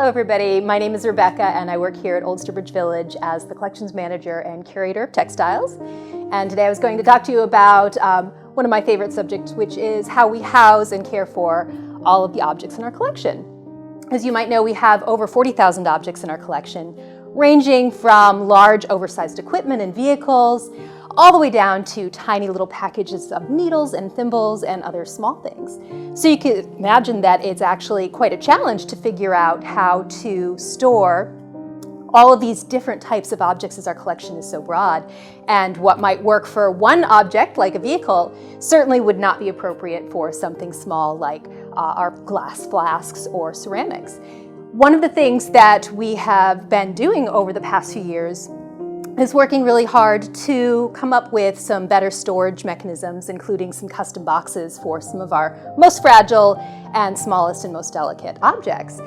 Hello everybody, my name is Rebecca and I work here at Old Sturbridge Village as the Collections Manager and Curator of Textiles. And today I was going to talk to you about one of my favorite subjects, which is how we house and care for all of the objects in our collection. As you might know, we have over 40,000 objects in our collection, ranging from large oversized equipment and vehicles, all the way down to tiny little packages of needles and thimbles and other small things. So you can imagine that it's actually quite a challenge to figure out how to store all of these different types of objects as our collection is so broad. And what might work for one object, like a vehicle, certainly would not be appropriate for something small like our glass flasks or ceramics. One of the things that we have been doing over the past few years is working really hard to come up with some better storage mechanisms, including some custom boxes for some of our most fragile and smallest and most delicate objects.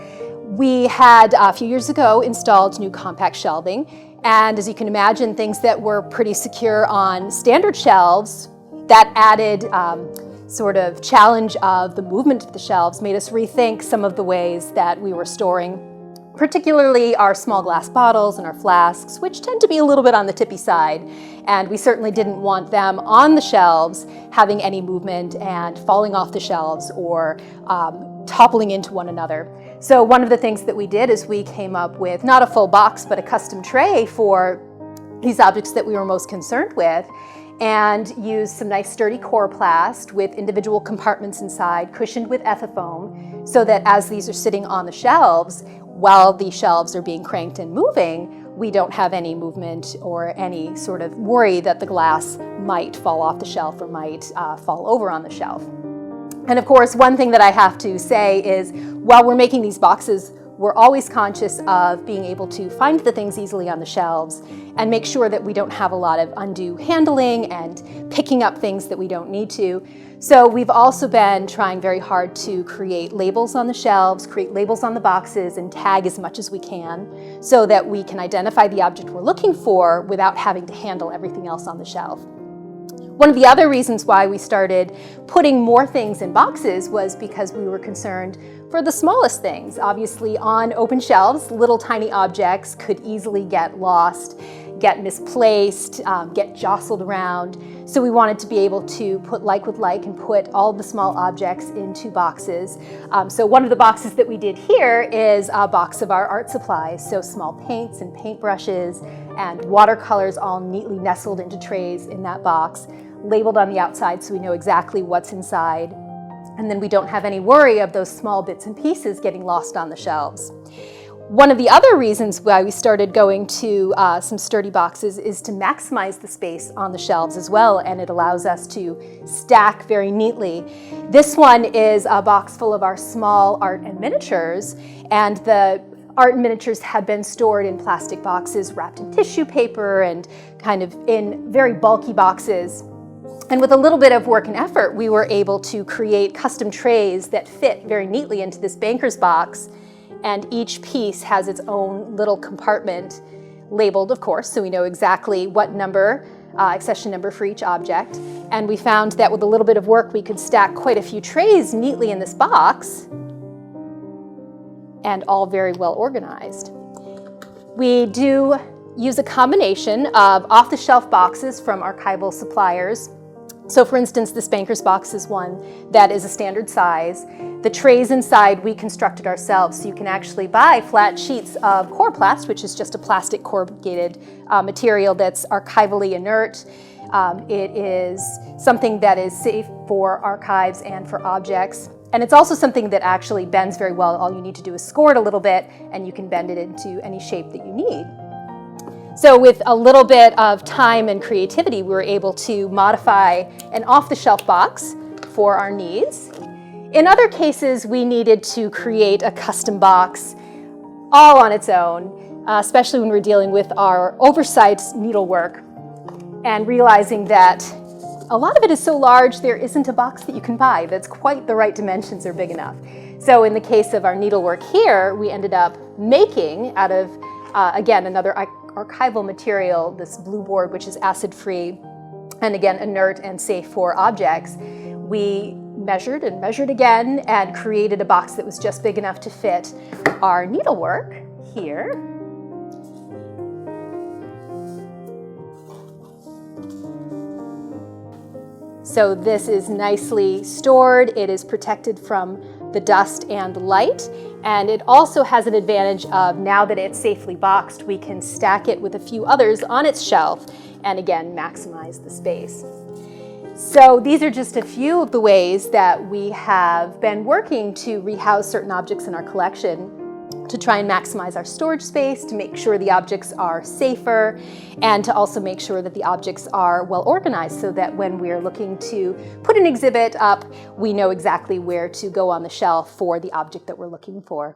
We had a few years ago installed new compact shelving, and as you can imagine, things that were pretty secure on standard shelves, that added sort of challenge of the movement of the shelves made us rethink some of the ways that we were storing particularly our small glass bottles and our flasks, which tend to be a little bit on the tippy side. And we certainly didn't want them on the shelves having any movement and falling off the shelves or toppling into one another. So one of the things that we did is we came up with not a full box, but a custom tray for these objects that we were most concerned with, and used some nice sturdy coroplast with individual compartments inside, cushioned with ethafoam, so that as these are sitting on the shelves, while the shelves are being cranked and moving, we don't have any movement or any sort of worry that the glass might fall off the shelf or might fall over on the shelf. And of course, one thing that I have to say is, while we're making these boxes, we're always conscious of being able to find the things easily on the shelves and make sure that we don't have a lot of undue handling and picking up things that we don't need to. So we've also been trying very hard to create labels on the shelves, create labels on the boxes, and tag as much as we can so that we can identify the object we're looking for without having to handle everything else on the shelf. One of the other reasons why we started putting more things in boxes was because we were concerned for the smallest things. Obviously, on open shelves, little tiny objects could easily get lost, get misplaced, get jostled around. So we wanted to be able to put like with like and put all the small objects into boxes. So one of the boxes that we did here is a box of our art supplies. So small paints and paintbrushes and watercolors all neatly nestled into trays in that box, labeled on the outside so we know exactly what's inside. And then we don't have any worry of those small bits and pieces getting lost on the shelves. One of the other reasons why we started going to some sturdy boxes is to maximize the space on the shelves as well, and it allows us to stack very neatly. This one is a box full of our small art and miniatures, and the art and miniatures have been stored in plastic boxes wrapped in tissue paper and kind of in very bulky boxes. And with a little bit of work and effort, we were able to create custom trays that fit very neatly into this banker's box. And each piece has its own little compartment, labeled, of course, so we know exactly what number, accession number for each object. And we found that with a little bit of work, we could stack quite a few trays neatly in this box, and all very well organized. We do use a combination of off-the-shelf boxes from archival suppliers. So for instance, this banker's box is one that is a standard size. The trays inside we constructed ourselves, so you can actually buy flat sheets of coroplast, which is just a plastic corrugated material that's archivally inert. It is something that is safe for archives and for objects. And it's also something that actually bends very well. All you need to do is score it a little bit and you can bend it into any shape that you need. So with a little bit of time and creativity, we were able to modify an off-the-shelf box for our needs. In other cases, we needed to create a custom box all on its own, especially when we're dealing with our oversized needlework and realizing that a lot of it is so large, there isn't a box that you can buy that's quite the right dimensions or big enough. So in the case of our needlework here, we ended up making out of, again, another archival material, this blue board, which is acid-free and again inert and safe for objects. We measured and measured again and created a box that was just big enough to fit our needlework here. So this is nicely stored. It is protected from the dust and light, and it also has an advantage of, now that it's safely boxed, we can stack it with a few others on its shelf and again maximize the space. So these are just a few of the ways that we have been working to rehouse certain objects in our collection, to try and maximize our storage space, to make sure the objects are safer, and to also make sure that the objects are well organized so that when we're looking to put an exhibit up, we know exactly where to go on the shelf for the object that we're looking for.